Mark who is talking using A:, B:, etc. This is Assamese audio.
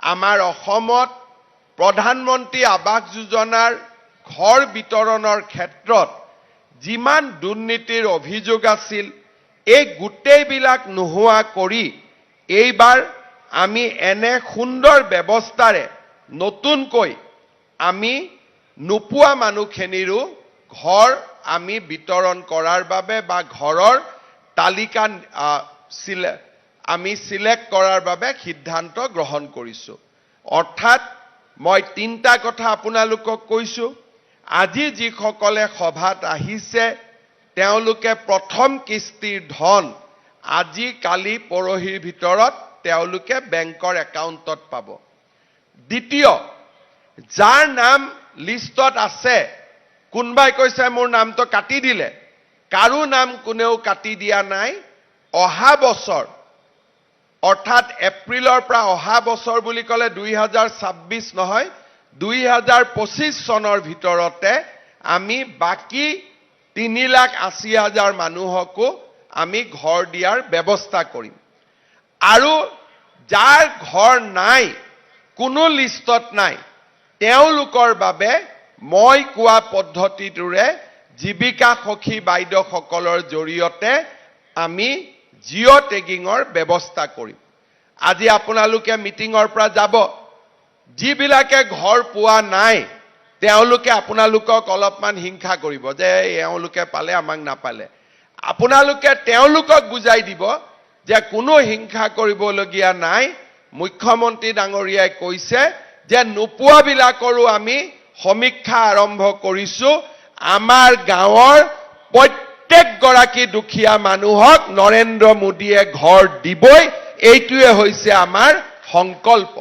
A: আমাৰ অসমত প্ৰধানমন্ত্ৰী আৱাস যোজনাৰ ঘৰ বিতৰণৰ ক্ষেত্ৰত যিমান দুৰ্নীতিৰ অভিযোগ আছিল এই গোটেইবিলাক নোহোৱা কৰি এইবাৰ আমি এনে সুন্দৰ ব্যৱস্থাৰে নতুনকৈ আমি নোপোৱা মানুহখিনিৰো ঘৰ আমি বিতৰণ কৰাৰ বাবে বা ঘৰৰ তালিকা আমি সিলেক্ট কৰাৰ বাবে সিদ্ধান্ত গ্ৰহণ কৰিছো। অৰ্থাৎ মই তিনটা কথা আপোনালোকক কৈছো। আজি যিসকলে সভাত আহিছে তেওঁলোকে প্ৰথম কিস্তিৰ ধন আজি কালি পৰহিৰ ভিতৰত তেওঁলোকে বেংকৰ একাউণ্টত পাব। দ্বিতীয়, যাৰ নাম লিষ্টত আছে, কোনবাই কৈছে মোৰ নামটো কাটি দিলে, কাৰো নাম কোনেও কাটি দিয়া নাই। অহা বছৰ অৰ্থাৎ এপ্ৰিলৰ পৰা অহা বছৰ বুলি ক'লে 2026 নহয় 2025 চনৰ ভিতৰতে আমি বাকি 3,80,000 মানুহকো আমি ঘৰ দিয়াৰ ব্যৱস্থা কৰিম। আৰু যাৰ ঘৰ নাই, কোনো লিষ্টত নাই, তেওঁলোকৰ বাবে মই কোৱা পদ্ধতিটোৰে জীৱিকা সখী বাইদেউসকলৰ জৰিয়তে আমি জিঅ' টেগিঙৰ ব্যৱস্থা কৰিম। আজি আপোনালোকে মিটিঙৰ পৰা যাব, যিবিলাকে ঘৰ পোৱা নাই তেওঁলোকে আপোনালোকক অলপমান হিংসা কৰিব যে এওঁলোকে পালে আমাক নাপালে। আপোনালোকে তেওঁলোকক বুজাই দিব যে কোনো হিংসা কৰিবলগীয়া নাই। মুখ্যমন্ত্ৰী ডাঙৰীয়াই কৈছে যে নোপোৱাবিলাকৰো আমি সমীক্ষা আৰম্ভ কৰিছো। আমাৰ গাঁৱৰ প্ৰত্যেকগৰাকী দুখীয়া মানুহক নৰেন্দ্ৰ মোদীয়ে ঘৰ দিবই। এইটোৱে হৈছে আমাৰ সংকল্প।